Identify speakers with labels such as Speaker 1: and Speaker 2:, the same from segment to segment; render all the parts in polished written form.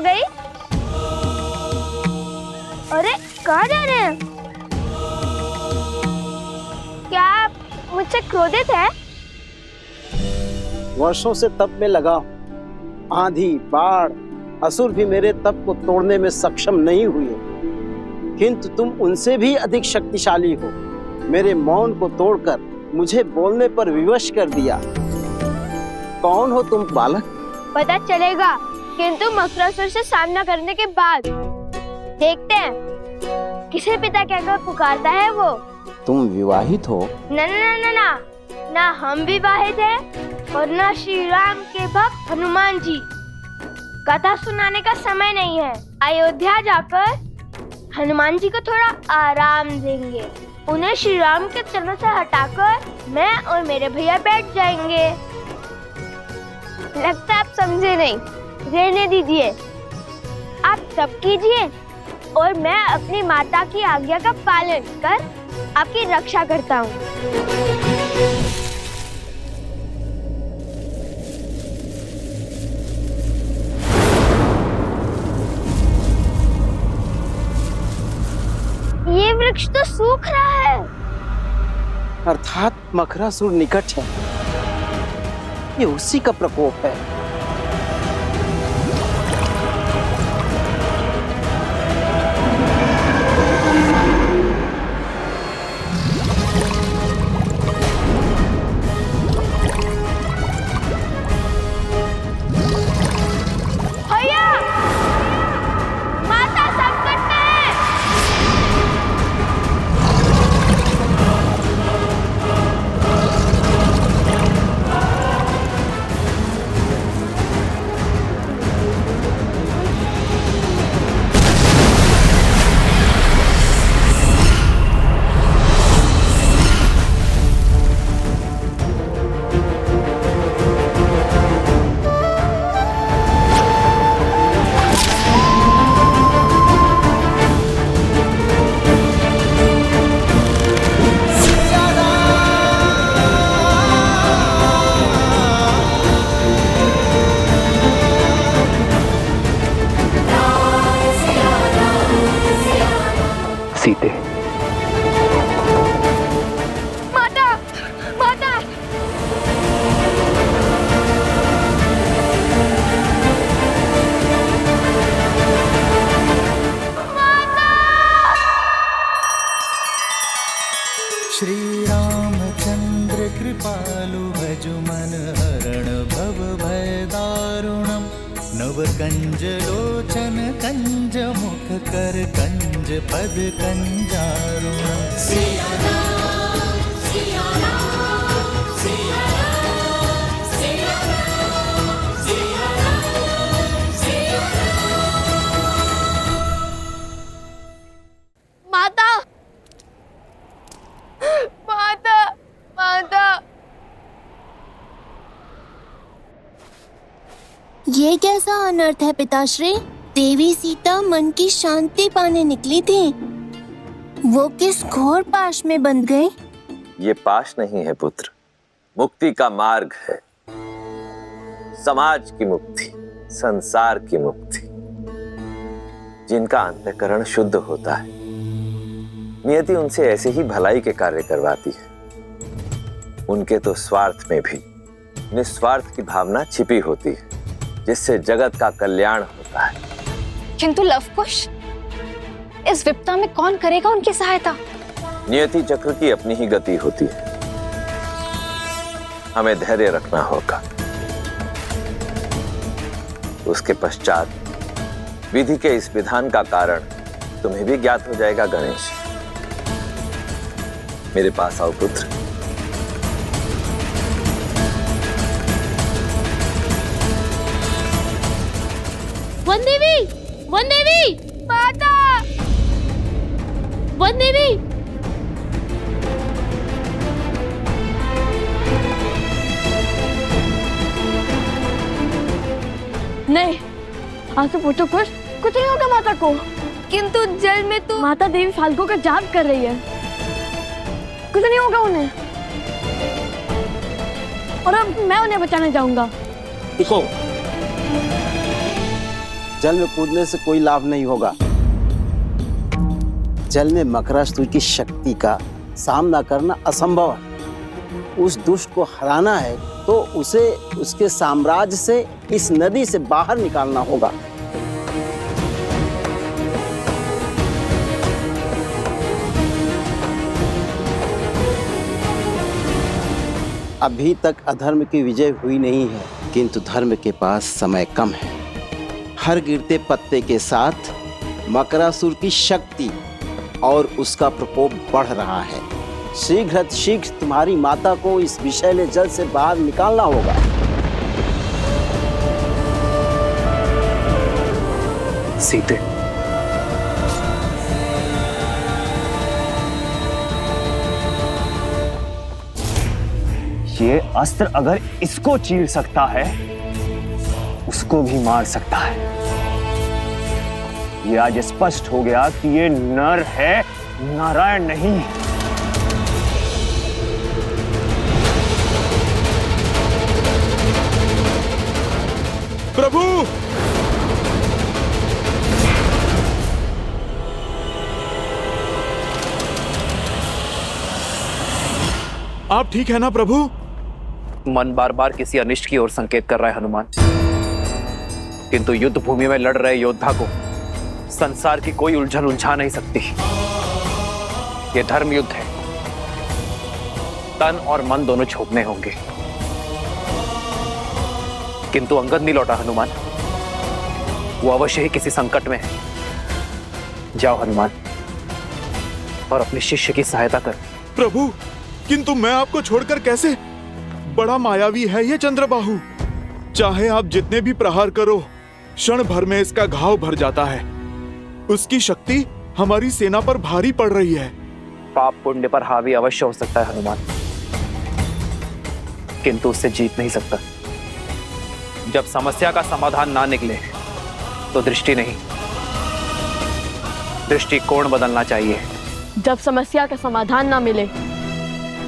Speaker 1: गई। अरे कहाँ जा रहे हैं? क्या आप मुझसे क्रोधित हैं?
Speaker 2: वर्षों से तप में लगा हूं। आंधी, बाढ़, असुर भी मेरे तप को तोड़ने में सक्षम नहीं हुए, किंतु तुम उनसे भी अधिक शक्तिशाली हो। मेरे मौन को तोड़कर मुझे बोलने पर विवश कर दिया। कौन हो तुम बालक?
Speaker 1: पता चलेगा, किंतु मकरासुर से सामना करने के बाद देखते हैं किसे पिता कहकर पुकारता है वो।
Speaker 2: तुम विवाहित हो?
Speaker 1: ना ना ना ना, ना हम विवाहित हैं और ना श्री राम के भक्त हनुमान जी। कथा सुनाने का समय नहीं है। अयोध्या जाकर हनुमान जी को थोड़ा आराम देंगे। उन्हें श्री राम के चरणों से हटाकर मैं और मेरे भैया बैठ जाएंगे। लगता है आप समझे नहीं, रहने दीजिए। आप तप कीजिए और मैं अपनी माता की आज्ञा का पालन कर आपकी रक्षा करता हूँ। ये वृक्ष तो सूख रहा है।
Speaker 2: अर्थात मकरासुर निकट है। ये उसी का प्रकोप है।
Speaker 1: भैया, माता संकट में है।
Speaker 3: सीते,
Speaker 1: माता, माता।
Speaker 4: श्री रामचंद्र कृपालु भजु मन हरण भव भय दारुणम। नव कंज लोचन कंज मुख कर कंज पद कंजारुणम। सिया राम, सिया राम, सिया राम, सिया राम, सिया राम, सिया राम।
Speaker 1: माता, माता, माता।
Speaker 5: ये कैसा अनर्थ है पिताश्री? देवी सीता मन की शांति पाने निकली थी, वो किस घोर पाश में बंध गई?
Speaker 6: ये पाश नहीं है पुत्र, मुक्ति का मार्ग है। समाज की मुक्ति, संसार की मुक्ति। जिनका अंतःकरण शुद्ध होता है, नियति उनसे ऐसे ही भलाई के कार्य करवाती है। उनके तो स्वार्थ में भी निस्वार्थ की भावना छिपी होती है, जिससे जगत का कल्याण होता है।
Speaker 7: किंतु लवकुश, इस विपदा में कौन करेगा उनकी सहायता?
Speaker 6: नियति चक्र की अपनी ही गति होती है। हमें धैर्य रखना होगा। उसके पश्चात विधि के इस विधान का कारण तुम्हें भी ज्ञात हो जाएगा। गणेश, मेरे पास आओ पुत्र।
Speaker 1: वन देवी, वन देवी, माता, वन देवी।
Speaker 8: नहीं, आज से पूछो कुछ नहीं होगा माता को।
Speaker 1: किंतु जल में तो
Speaker 8: माता देवी फाल्गु का जाप कर रही है, कुछ नहीं होगा उन्हें। और अब मैं उन्हें बचाने जाऊंगा।
Speaker 2: देखो, जल में कूदने से कोई लाभ नहीं होगा। जल में मकरासुर की शक्ति का सामना करना असंभव है। उस दुष्ट को हराना है तो उसे उसके साम्राज्य से, इस नदी से बाहर निकालना होगा। अभी तक अधर्म की विजय हुई नहीं है, किंतु धर्म के पास समय कम है। हर गिरते पत्ते के साथ मकरासुर की शक्ति और उसका प्रकोप बढ़ रहा है। शीघ्र तुम्हारी माता को इस विषैले जल से बाहर निकालना होगा।
Speaker 3: सीते, ये अस्त्र अगर इसको चीर सकता है, उसको भी मार सकता है। ये आज स्पष्ट हो गया कि ये नर है, नारायण नहीं।
Speaker 9: प्रभु, आप ठीक है ना प्रभु?
Speaker 3: मन बार बार किसी अनिष्ट की ओर संकेत कर रहा है हनुमान, किंतु युद्ध भूमि में लड़ रहे योद्धा को संसार की कोई उलझन उलझा नहीं सकती। ये धर्म युद्ध है, तन और मन दोनों छोड़ने होंगे। किंतु अंगद नहीं लौटा हनुमान, वो अवश्य ही किसी संकट में है। जाओ हनुमान और अपने शिष्य की सहायता कर।
Speaker 9: प्रभु, किंतु मैं आपको छोड़कर कैसे? बड़ा मायावी है ये चंद्रबाहु। चाहे आप जितने भी प्रहार करो, क्षण भर में इसका घाव भर जाता है। उसकी शक्ति हमारी सेना पर भारी पड़ रही है।
Speaker 3: पाप पुण्य पर हावी अवश्य हो सकता है हनुमान, किंतु उससे जीत नहीं सकता। जब समस्या का समाधान ना निकले तो दृष्टि नहीं, दृष्टिकोण बदलना चाहिए।
Speaker 8: जब समस्या का समाधान ना मिले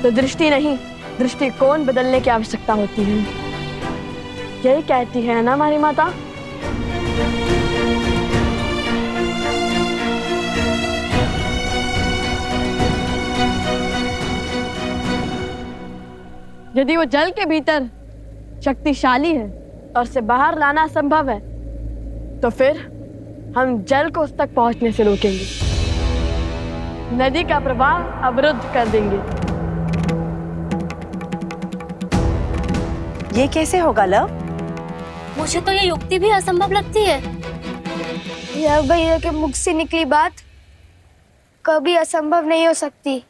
Speaker 8: तो दृष्टि नहीं, दृष्टिकोण बदलने की आवश्यकता होती है। यही कहती है ना हमारी माता। यदि वो जल के भीतर शक्तिशाली है और उसे बाहर लाना असंभव है, तो फिर हम जल को उस तक पहुंचने से रोकेंगे, नदी का प्रवाह अवरुद्ध कर देंगे।
Speaker 10: ये कैसे होगा लव?
Speaker 5: मुझे तो ये युक्ति भी असंभव लगती है।
Speaker 1: यह भैया के मुख से निकली बात कभी असंभव नहीं हो सकती।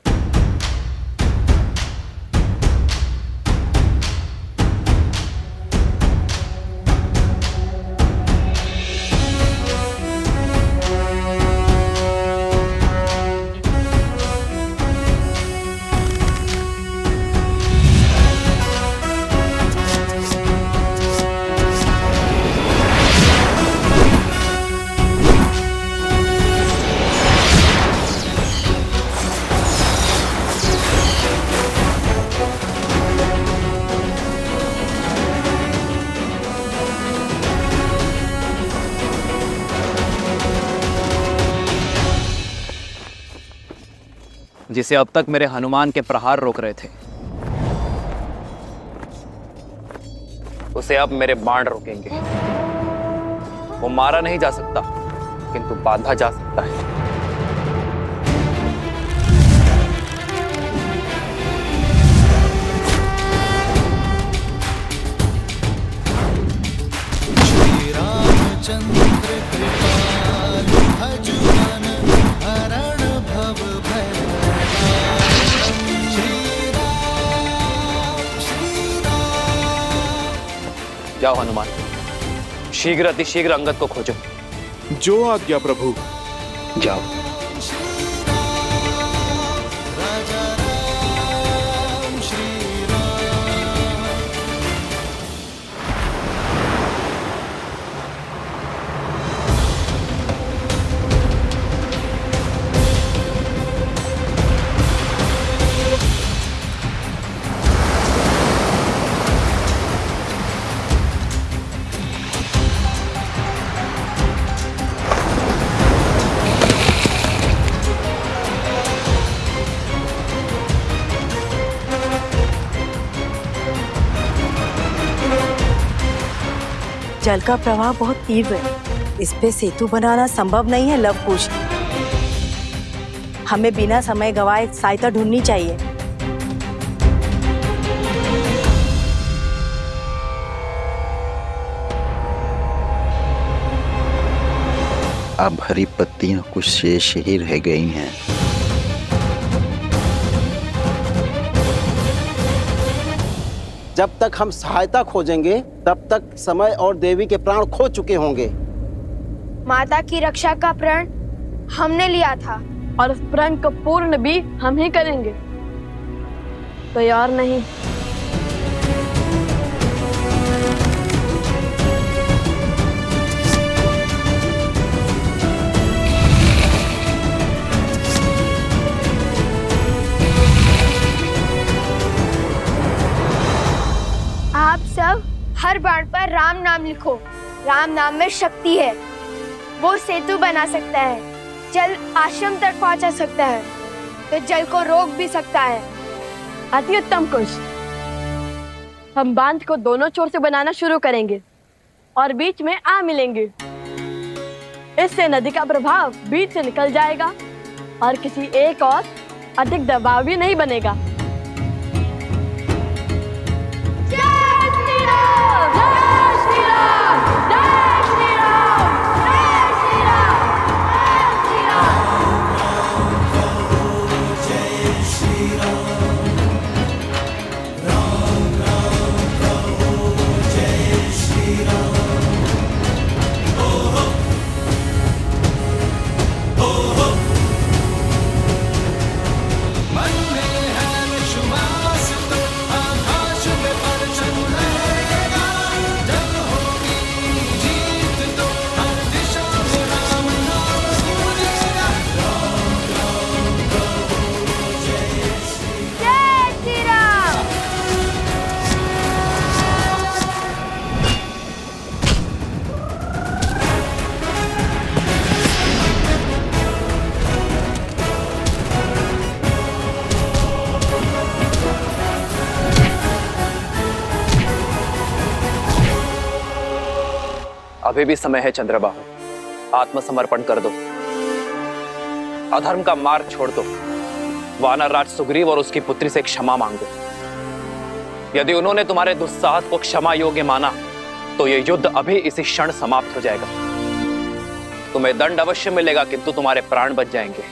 Speaker 3: जिसे अब तक मेरे हनुमान के प्रहार रोक रहे थे, उसे अब मेरे बाण रोकेंगे। वो मारा नहीं जा सकता, किंतु बांधा जा सकता है।
Speaker 4: श्री रामचंद्र कृपालु भजुमन हरण भव भय।
Speaker 3: जाओ हनुमान, शीघ्र अतिशीघ्र अंगद को खोजो।
Speaker 9: जो आज्ञा प्रभु।
Speaker 3: जाओ।
Speaker 4: राजा राम श्री राम।
Speaker 10: जल का प्रवाह बहुत तीव्र है, इस पे सेतु बनाना संभव नहीं है लवकुश। हमें बिना समय गवाए सहायता ढूंढनी चाहिए।
Speaker 11: अब हरी पत्तियां कुछ शेष ही रह गई हैं।
Speaker 2: जब तक हम सहायता खोजेंगे तब तक समय और देवी के प्राण खो चुके होंगे।
Speaker 1: माता की रक्षा का प्रण हमने लिया था
Speaker 8: और उस प्रण को पूर्ण भी हम ही करेंगे, कोई और नहीं।
Speaker 1: आप सब हर बाण पर राम नाम लिखो। राम नाम में शक्ति है, वो सेतु बना सकता है, जल आश्रम तक पहुंचा सकता है, तो जल को रोक भी सकता है।
Speaker 8: अति उत्तम कुश। हम बांध को दोनों छोर से बनाना शुरू करेंगे और बीच में आ मिलेंगे। इससे नदी का प्रभाव बीच से निकल जाएगा और किसी एक और अधिक दबाव भी नहीं बनेगा।
Speaker 3: अभी भी समय है चंद्रबाहु, आत्मसमर्पण कर दो, अधर्म का मार्ग छोड़ दो, वानर राज सुग्रीव और उसकी पुत्री से क्षमा मांगो। यदि उन्होंने तुम्हारे दुस्साहस को क्षमा योग्य माना तो यह युद्ध अभी इसी क्षण समाप्त हो जाएगा। तुम्हें दंड अवश्य मिलेगा, किंतु तुम्हारे प्राण बच जाएंगे,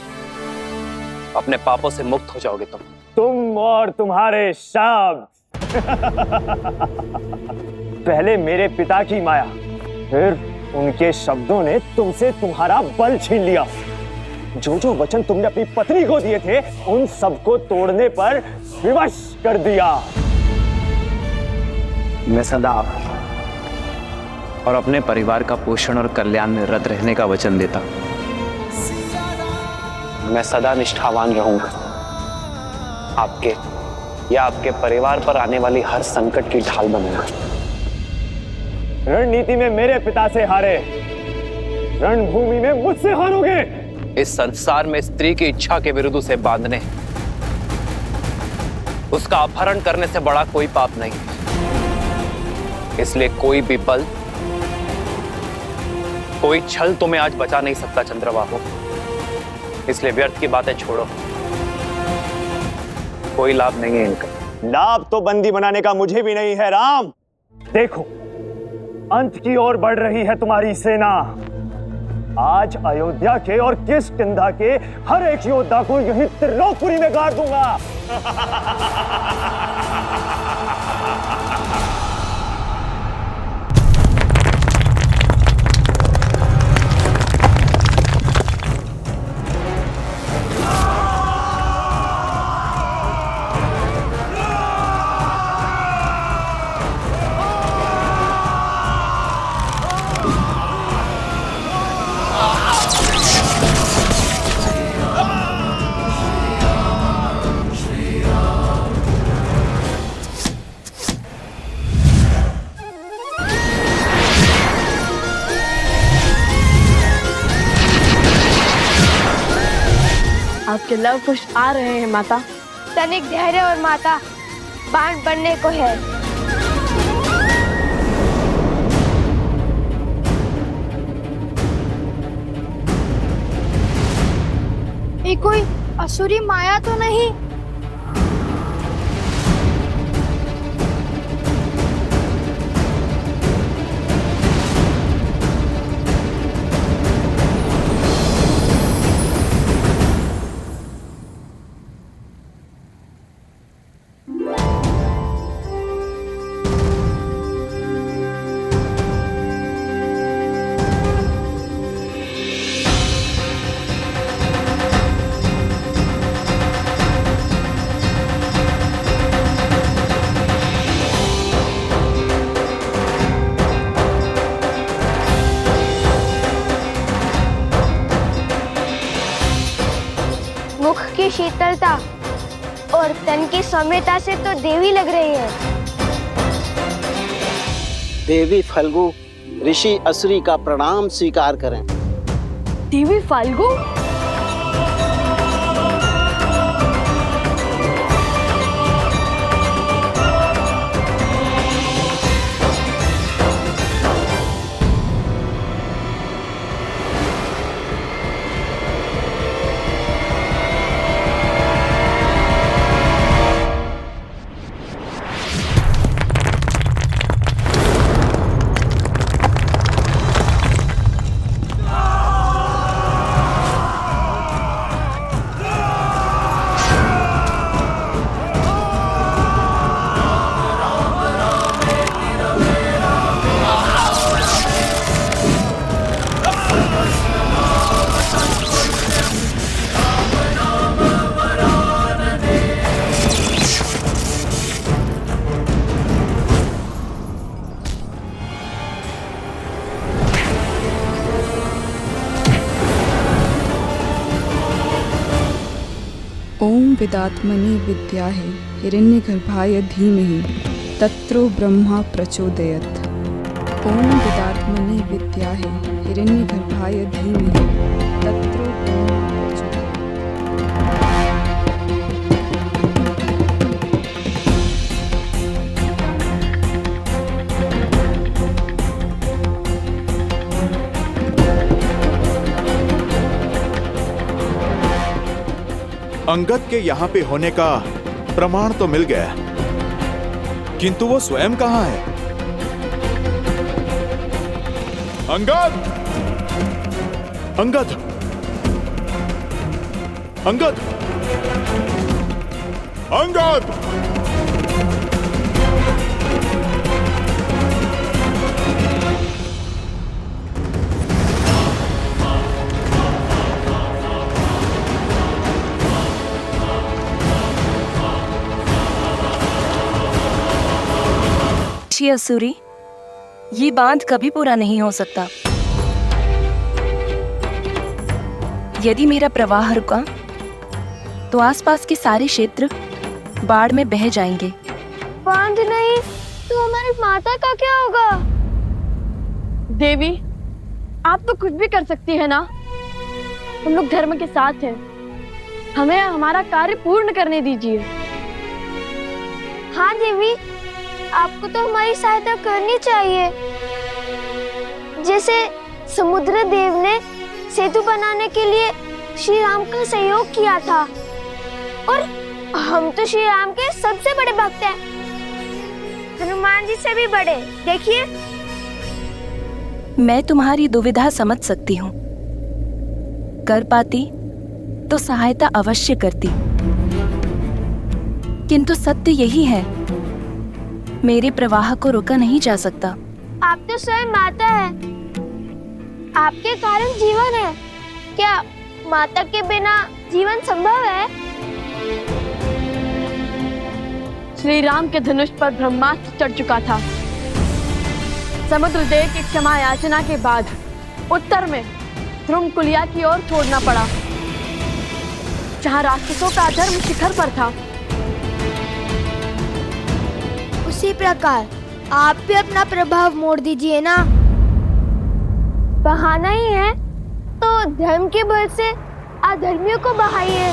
Speaker 3: अपने पापों से मुक्त हो जाओगे
Speaker 12: तुम और तुम्हारे शब्द। पहले मेरे पिता की माया, फिर उनके शब्दों ने तुमसे तुम्हारा बल छीन लिया। जो जो वचन तुमने अपनी पत्नी को दिए थे उन सबको तोड़ने पर विवश कर दिया।
Speaker 3: मैं सदा और अपने परिवार का पोषण और कल्याण में रत रहने का वचन देता हूं। मैं सदा निष्ठावान रहूंगा, आपके या आपके परिवार पर आने वाली हर संकट की ढाल बनूंगा।
Speaker 12: रणनीति में मेरे पिता से हारे, रणभूमि में मुझसे हारोगे।
Speaker 3: इस संसार में स्त्री की इच्छा के विरुद्ध उसे बांधने, उसका अपहरण करने से बड़ा कोई पाप नहीं। इसलिए कोई भी बल, कोई छल तुम्हें आज बचा नहीं सकता चंद्रबाहु। इसलिए व्यर्थ की बातें छोड़ो, कोई लाभ नहीं है इनका।
Speaker 12: लाभ तो बंदी बनाने का मुझे भी नहीं है राम। देखो, अंत की ओर बढ़ रही है तुम्हारी सेना। आज अयोध्या के और किष्किंधा के हर एक योद्धा को यहीं त्रिलोकपुरी में गाड़ दूंगा।
Speaker 8: आपके लव कुश आ रहे हैं माता।
Speaker 1: तनिक धैर्य और माता, बाण बनने को है। ये कोई असुरी माया तो नहीं? मुख की शीतलता और तन की सौम्यता से तो देवी लग रही है।
Speaker 2: देवी फल्गु, ऋषि असुरी का प्रणाम स्वीकार करें।
Speaker 8: देवी फाल्गु?
Speaker 13: ओम विदात्मनि विद्याहे हिरण्यगर्भाय धीमहि तत्रो ब्रह्मा प्रचोदयत्। ओम विदात्मनि विद्याहे हिरण्यगर्भाय धीमहि तत्रो ब्रह्मा प्रचोदयत्।
Speaker 9: अंगद के यहाँ पे होने का प्रमाण तो मिल गया, किंतु वो स्वयं कहाँ है? अंगद! अंगद! अंगद! अंगद!
Speaker 10: असुरी, ये बांध कभी पूरा नहीं हो सकता। यदि मेरा प्रवाह रुका तो आसपास के सारे क्षेत्र बाढ़ में बह जाएंगे।
Speaker 1: बांध नहीं तो हमारी माता का क्या होगा?
Speaker 8: देवी, आप तो कुछ भी कर सकती है ना। हम लोग धर्म के साथ हैं, हमें हमारा कार्य पूर्ण करने दीजिए।
Speaker 1: हाँ देवी, आपको तो हमारी सहायता करनी चाहिए। जैसे समुद्र देव ने सेतु बनाने के लिए श्री राम का सहयोग किया था, और हम तो श्री राम के सबसे बड़े भक्त हैं, हनुमान जी से भी बड़े। देखिए,
Speaker 10: मैं तुम्हारी दुविधा समझ सकती हूँ। कर पाती तो सहायता अवश्य करती, किंतु सत्य यही है, मेरे प्रवाह को रोका नहीं जा सकता।
Speaker 1: आप तो स्वयं माता है, आपके कारण जीवन है। क्या माता के बिना जीवन संभव है?
Speaker 8: श्री राम के धनुष पर ब्रह्मास्त्र चढ़ चुका था। समुद्र देव की क्षमा याचना के बाद उत्तर में ध्रुमकुलिया की ओर छोड़ना पड़ा, जहाँ राक्षसों का धर्म शिखर पर था।
Speaker 1: उसी प्रकार आप भी अपना प्रभाव मोड़ दीजिए ना। बहाना ही है तो धर्म के बल से अधर्मियों को बहाइए।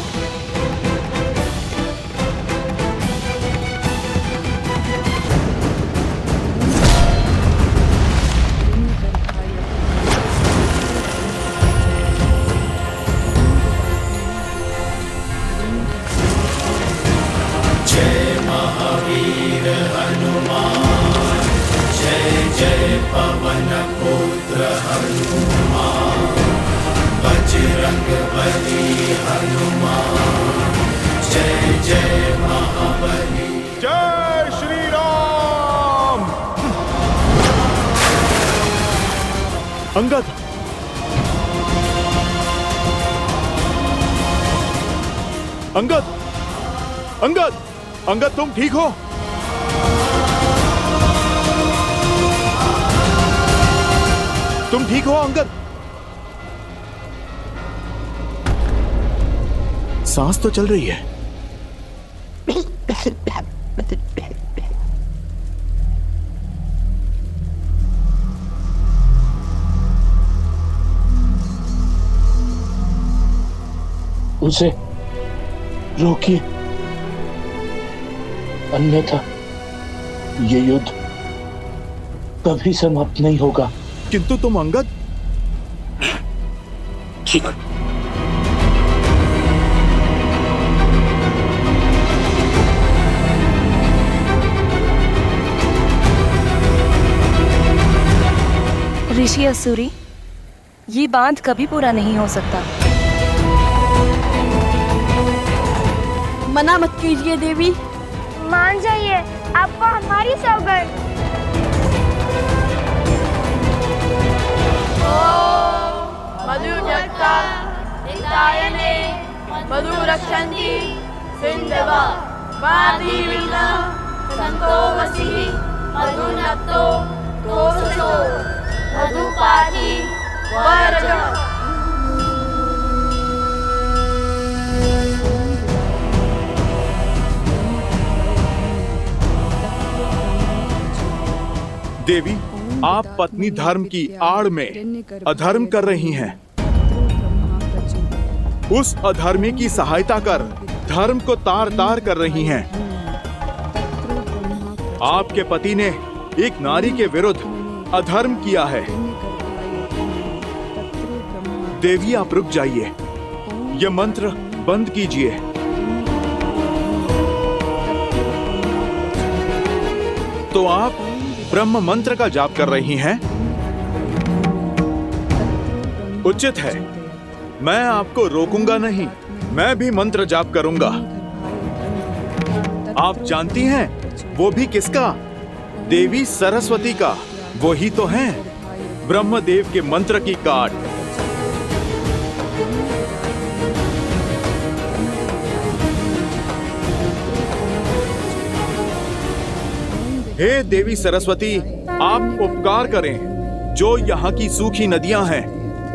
Speaker 9: जय श्री राम। अंगद, अंगद, अंगद, अंगद, तुम ठीक हो? तुम ठीक हो अंगद? सांस तो चल रही है।
Speaker 14: उसे रोकिए, अन्यथा ये युद्ध कभी समाप्त नहीं होगा।
Speaker 9: किंतु तुम अंगद?
Speaker 14: ठीक।
Speaker 10: ऋषि असुरी, ये बांध कभी पूरा नहीं हो सकता।
Speaker 8: मना मत कीजिए देवी।
Speaker 1: मान जाइए, आपको हमारी सौगंध।
Speaker 8: मधुजक्ता हितायने मधु रक्षन्ति सिन्धवा वादी विना संतो वसी मधुनक्तो तोसो मधुपाती वरजः।
Speaker 9: देवी, आप पत्नी धर्म की आड़ में अधर्म कर रही हैं। उस अधर्मी की सहायता कर धर्म को तार तार कर रही हैं। आपके पति ने एक नारी के विरुद्ध अधर्म किया है। देवी, आप रुक जाइए, ये मंत्र बंद कीजिए। तो आप ब्रह्म मंत्र का जाप कर रही हैं? उचित है, मैं आपको रोकूंगा नहीं, मैं भी मंत्र जाप करूंगा। आप जानती हैं वो भी किसका? देवी सरस्वती का। वही तो हैं ब्रह्मदेव के मंत्र की काट। हे देवी सरस्वती, आप उपकार करें, जो यहाँ की सूखी नदियां हैं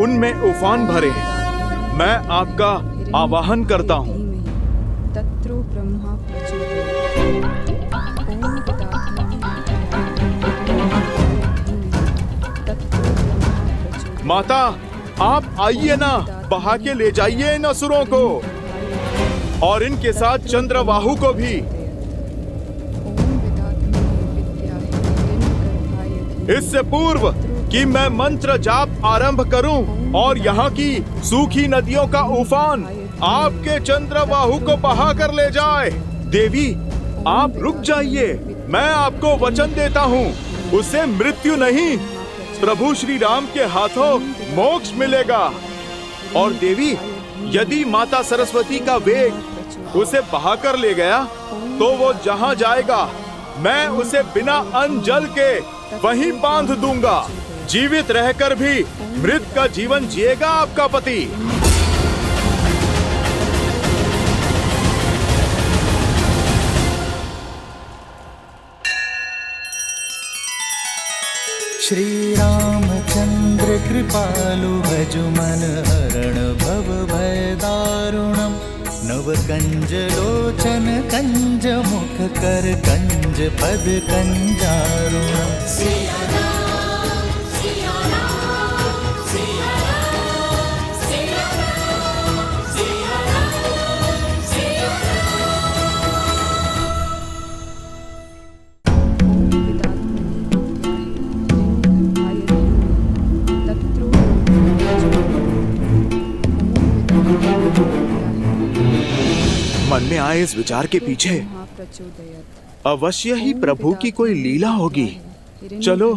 Speaker 9: उनमें उफान भरे। मैं आपका आवाहन करता हूँ। माता, आप आइए ना, बहा के ले जाइए इन असुरों को और इनके साथ चंद्रबाहु को भी। इससे पूर्व कि मैं मंत्र जाप आरंभ करूं और यहाँ की सूखी नदियों का उफान आपके चंद्रबाहु को बहा कर ले जाए। देवी, आप रुक जाइए, मैं आपको वचन देता हूँ, उसे मृत्यु नहीं, प्रभु श्री राम के हाथों मोक्ष मिलेगा। और देवी, यदि माता सरस्वती का वेग उसे बहाकर ले गया तो वो जहाँ जाएगा मैं उसे बिना अन्न जल के वहीं बांध दूंगा। जीवित रहकर भी मृत का जीवन जिएगा आपका पति।
Speaker 4: श्री रामचंद्र कृपालु भजु मन हरण भव भय दारुणम। नव कंज लोचन कंज मुख कर कंज पद कंजारुणम।
Speaker 9: मन में आए इस विचार के पीछे अवश्य ही प्रभु की कोई लीला होगी। चलो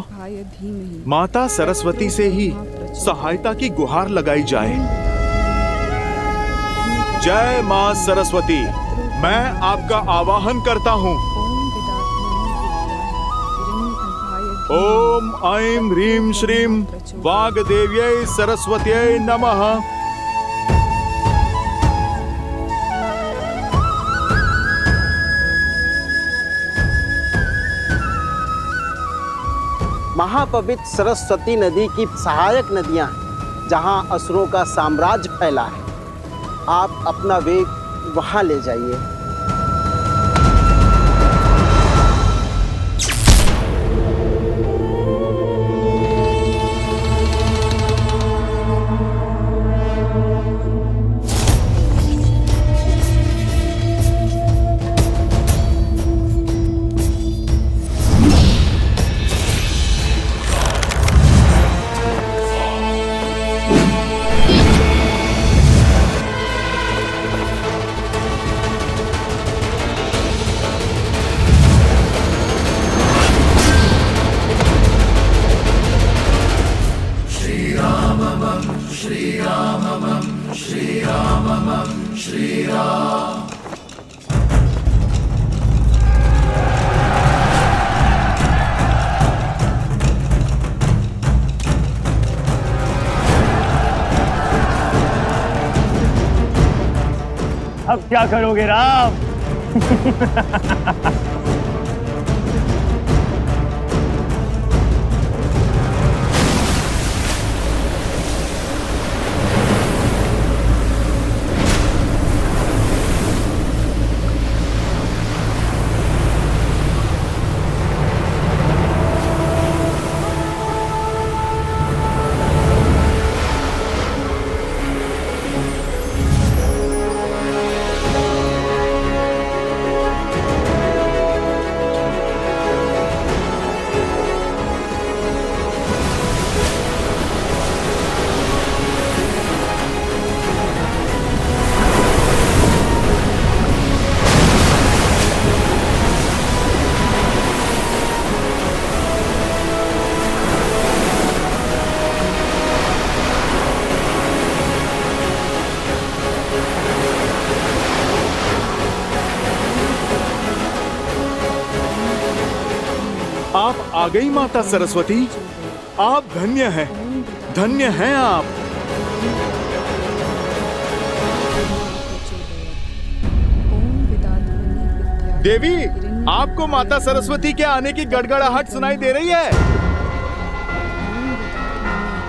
Speaker 9: माता सरस्वती से ही सहायता की गुहार लगाई जाए। जय मां सरस्वती, मैं आपका आवाहन करता हूँ। ओम ऐं ह्रीं श्रीं वाग्देव्यै सरस्वत्यै नमः।
Speaker 2: महापवित्र सरस्वती नदी की सहायक नदियां हैं, जहां असुरों का साम्राज्य फैला है। आप अपना वेग वहां ले जाइए।
Speaker 12: अब क्या करोगे राम?
Speaker 9: आप आ गई माता सरस्वती, आप धन्य हैं, धन्य हैं आप। देवी, आपको माता सरस्वती के आने की गड़गड़ाहट सुनाई दे रही है?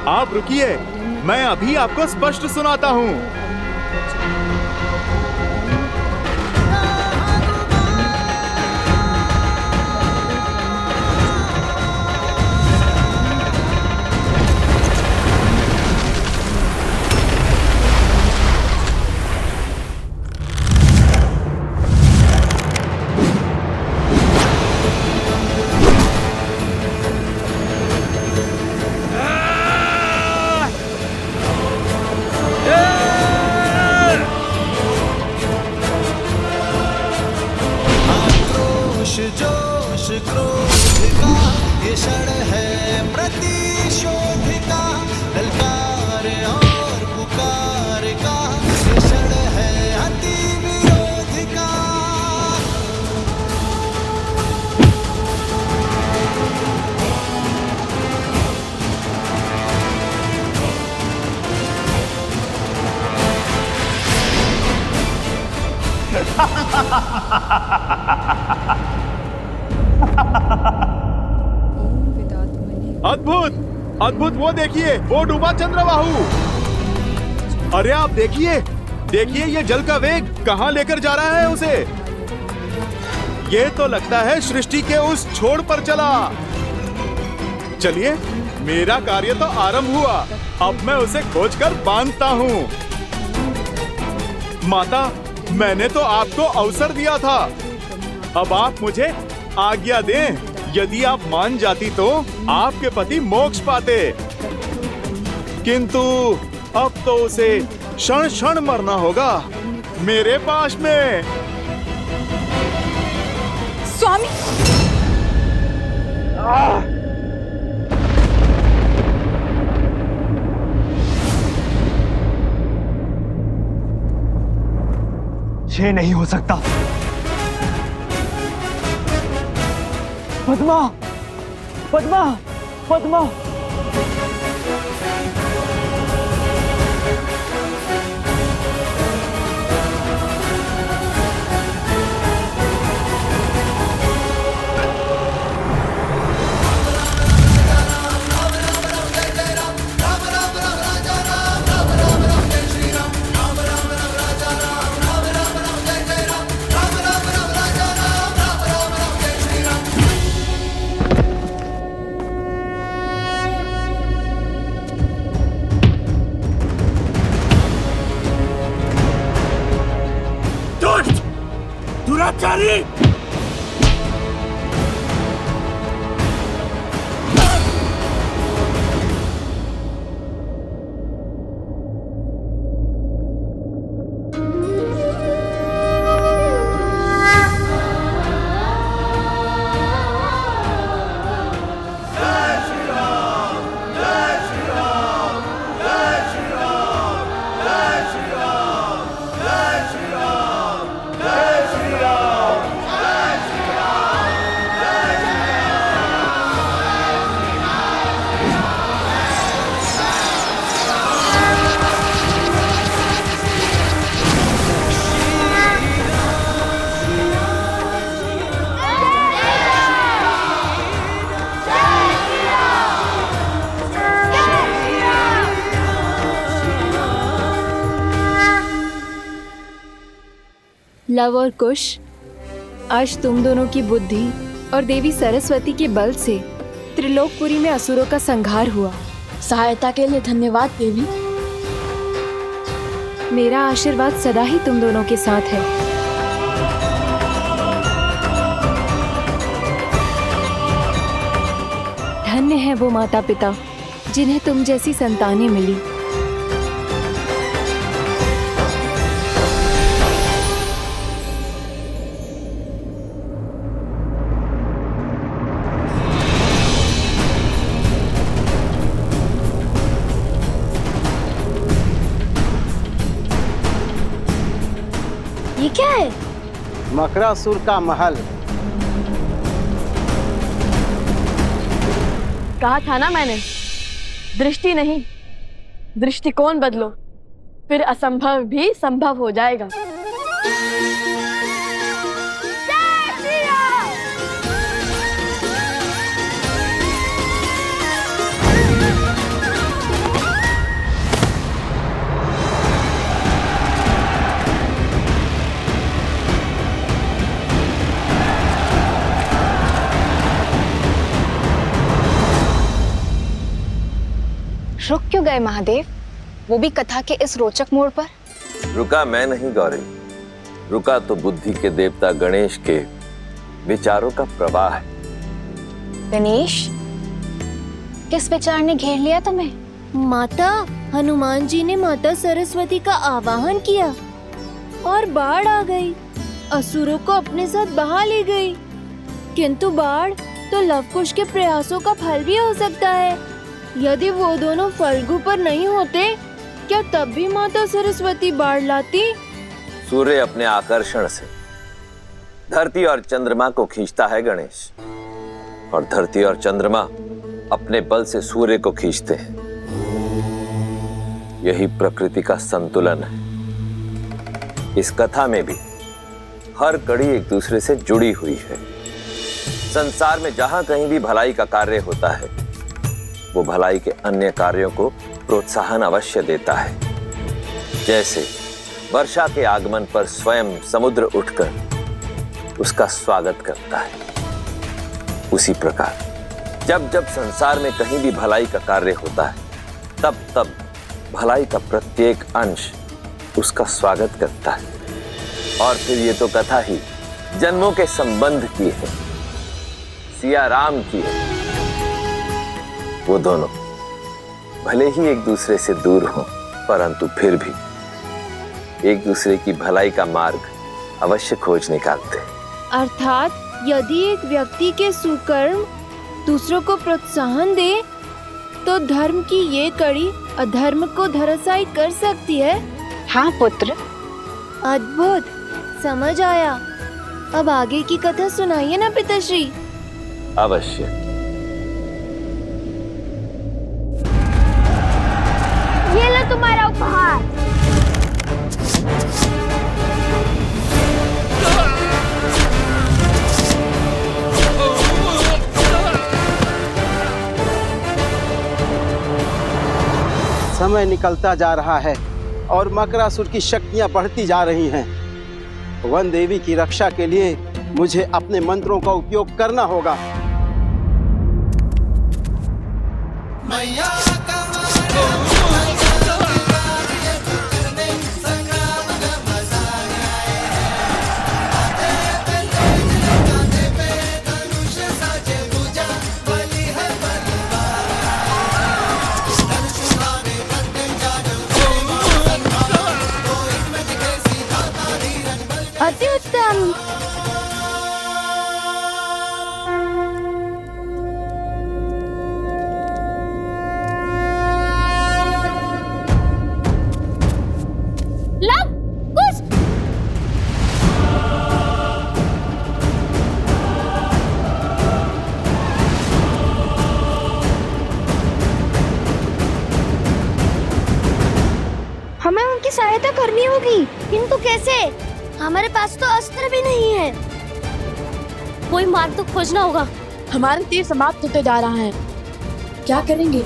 Speaker 9: आप रुकिए, मैं अभी आपको स्पष्ट सुनाता हूँ।
Speaker 4: जोश क्रोध का ये क्षण है प्रतिशोधिका, ललकार और पुकार का ये क्षण है अति विरोधिका।
Speaker 9: अद्भुत, अद्भुत, वो देखिए, वो डूबा चंद्रबाहु। अरे आप देखिए, देखिए ये जल का वेग कहाँ लेकर जा रहा है उसे। ये तो लगता है सृष्टि के उस छोर पर चला। चलिए, मेरा कार्य तो आरंभ हुआ, अब मैं उसे खोजकर बांधता हूँ। माता, मैंने तो आपको अवसर दिया था, अब आप मुझे आज्ञा दें। यदि आप मान जाती तो आपके पति मोक्ष पाते, किंतु अब तो उसे क्षण क्षण मरना होगा मेरे पास में।
Speaker 13: स्वामी,
Speaker 12: ये नहीं हो सकता। पद्मा, पद्मा, पद्मा।
Speaker 14: दुराचारी!
Speaker 10: लव और कुश, आज तुम दोनों की बुद्धि और देवी सरस्वती के बल से त्रिलोकपुरी में असुरों का संहार हुआ।
Speaker 8: सहायता के लिए धन्यवाद देवी।
Speaker 10: मेरा आशीर्वाद सदा ही तुम दोनों के साथ है। धन्य है वो माता पिता जिन्हें तुम जैसी संतानें मिली।
Speaker 1: ये क्या है?
Speaker 2: मकरासुर का महल।
Speaker 8: कहा था ना मैंने, दृष्टि नहीं दृष्टिकोण बदलो, फिर असंभव भी संभव हो जाएगा।
Speaker 7: रुक क्यों गए महादेव, वो भी कथा के इस रोचक मोड़ पर?
Speaker 6: रुका मैं नहीं गौरी, रुका तो बुद्धि के देवता गणेश के विचारों का प्रवाह है।
Speaker 7: गणेश, किस विचार ने घेर लिया तुम्हें?
Speaker 5: माता, हनुमान जी ने माता सरस्वती का आवाहन किया और बाढ़ आ गई, असुरों को अपने साथ बहा ले गई। किंतु बाढ़ तो लवकुश के प्रयासों का फल भी हो सकता है। यदि वो दोनों फल्गु पर नहीं होते, क्या तब भी माता सरस्वती बाढ़ लाती?
Speaker 6: सूर्य अपने आकर्षण से धरती और चंद्रमा को खींचता है गणेश, और धरती और चंद्रमा अपने बल से सूर्य को खींचते हैं। यही प्रकृति का संतुलन है। इस कथा में भी हर कड़ी एक दूसरे से जुड़ी हुई है। संसार में जहां कहीं भी भलाई का कार्य होता है, वो भलाई के अन्य कार्यों को प्रोत्साहन अवश्य देता है। जैसे वर्षा के आगमन पर स्वयं समुद्र उठकर उसका स्वागत करता है, उसी प्रकार जब जब संसार में कहीं भी भलाई का कार्य होता है, तब तब भलाई का प्रत्येक अंश उसका स्वागत करता है। और फिर ये तो कथा ही जन्मों के संबंध की है, सिया राम की है। वो दोनों भले ही एक दूसरे से दूर हों, परंतु फिर भी एक दूसरे की भलाई का मार्ग अवश्य खोज निकालते हैं।
Speaker 5: अर्थात यदि एक व्यक्ति के सुकर्म दूसरों को प्रोत्साहन दे, तो धर्म की ये कड़ी अधर्म को धराशायी कर सकती है।
Speaker 7: हाँ पुत्र।
Speaker 5: अद्भुत। समझ आया। अब आगे की कथा सुनाइए ना पिताश्री।
Speaker 6: अवश्य।
Speaker 1: ये लो तुम्हारा उपहार।
Speaker 2: समय निकलता जा रहा है और मकरासुर की शक्तियां बढ़ती जा रही हैं। वन देवी की रक्षा के लिए मुझे अपने मंत्रों का उपयोग करना होगा।
Speaker 1: अति उत्तम।
Speaker 5: लव कुछ
Speaker 1: हमें उनकी सहायता करनी होगी, किंतु कैसे? हमारे पास तो अस्त्र भी नहीं है।
Speaker 5: कोई मार्ग तो खोजना होगा।
Speaker 8: हमारे तीर समाप्त होते जा रहा है। क्या करेंगे?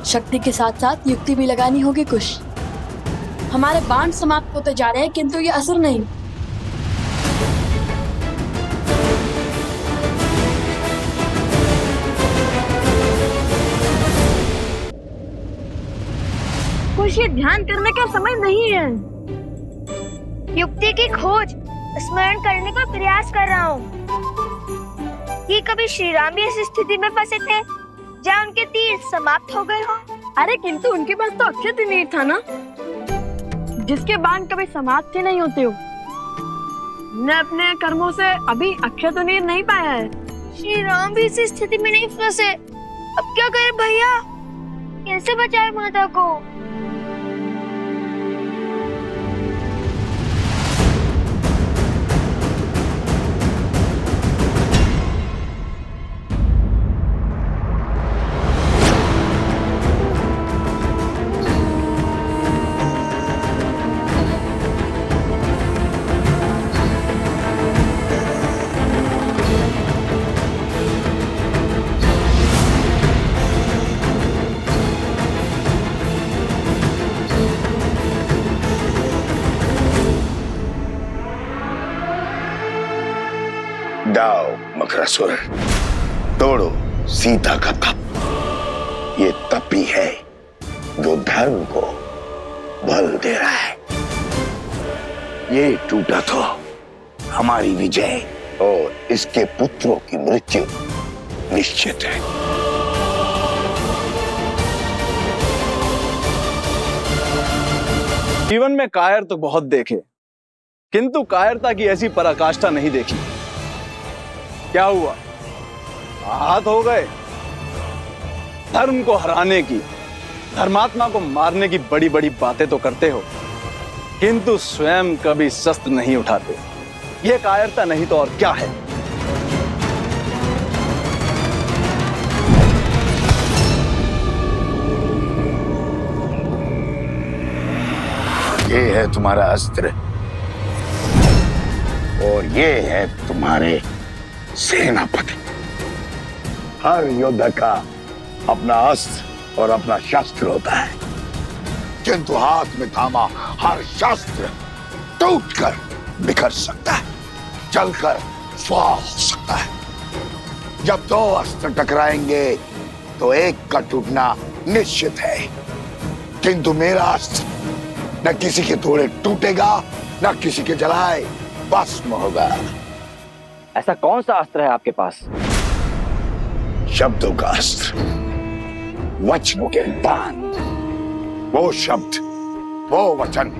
Speaker 8: शक्ति के साथ साथ युक्ति भी लगानी होगी कुछ। हमारे बाण समाप्त होते जा रहे हैं, किंतु ये असर नहीं। कुछ ये ध्यान करने का समय नहीं है।
Speaker 1: युक्ति की खोज स्मरण करने का प्रयास कर रहा हूँ। कि कभी श्री राम भी इस स्थिति में फंसे थे जहाँ उनके तीर समाप्त हो गए हो।
Speaker 8: अरे किंतु उनके पास तो अक्षय तीर था ना, जिसके बाण कभी समाप्त ही नहीं होते हो। ने अपने कर्मों से अभी अक्षय तीर नहीं पाया है।
Speaker 1: श्री राम भी इस स्थिति में नहीं फंसे। अब क्या करें भैया? कैसे बचाए माता को?
Speaker 14: जाओ मकरासुर, तोड़ो सीता का तप। ये तप ही है जो धर्म को बल दे रहा है। ये टूटा तो हमारी विजय और इसके पुत्रों की मृत्यु निश्चित है।
Speaker 9: जीवन में कायर तो बहुत देखे, किंतु कायरता की ऐसी पराकाष्ठा नहीं देखी। क्या हुआ? हाथ हो गए। धर्म को हराने की, धर्मात्मा को मारने की बड़ी बड़ी बातें तो करते हो, किंतु स्वयं कभी शस्त्र नहीं उठाते। यह कायरता नहीं तो और क्या है?
Speaker 14: ये है तुम्हारा अस्त्र और ये है तुम्हारे सेनापति। हर योद्धा का अपना अस्त्र और अपना शस्त्र होता है, किंतु हाथ में थामा हर शस्त्र टूटकर बिखर सकता है, जलकर स्वाह हो सकता है। जब दो अस्त्र टकराएंगे तो एक का टूटना निश्चित है, किंतु मेरा अस्त्र न किसी के थोड़े टूटेगा न किसी के जलाए भस्म होगा।
Speaker 3: ऐसा कौन सा अस्त्र है आपके पास?
Speaker 14: शब्दों का अस्त्र, वचनों के बाण। वो शब्द, वो वचन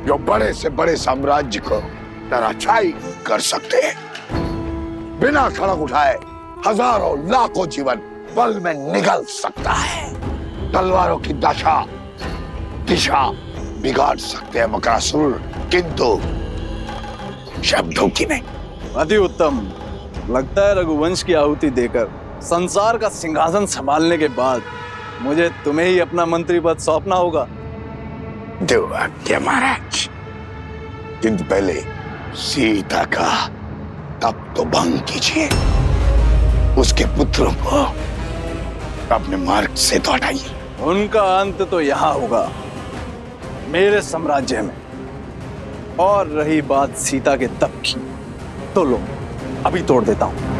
Speaker 14: जो बड़े से बड़े साम्राज्य को तराशाई कर सकते हैं। बिना खड़क उठाए हजारों लाखों जीवन पल में निगल सकता है। तलवारों की दिशा बिगाड़ सकते हैं मकरासुर, किंतु शब्दों की नहीं।
Speaker 15: अति उत्तम। लगता है रघुवंश की आहुति देकर संसार का सिंहासन संभालने के बाद मुझे तुम्हें ही अपना मंत्री पद सौंपना होगा।
Speaker 14: दो आज्ञा महाराज, किंतु पहले सीता का तप तो भंग कीजिए, उसके पुत्रों को अपने मार्ग से तो हटाइए।
Speaker 15: उनका अंत तो यहाँ होगा, मेरे साम्राज्य में। और रही बात सीता के तप की, तो लो अभी तोड़ देता हूं।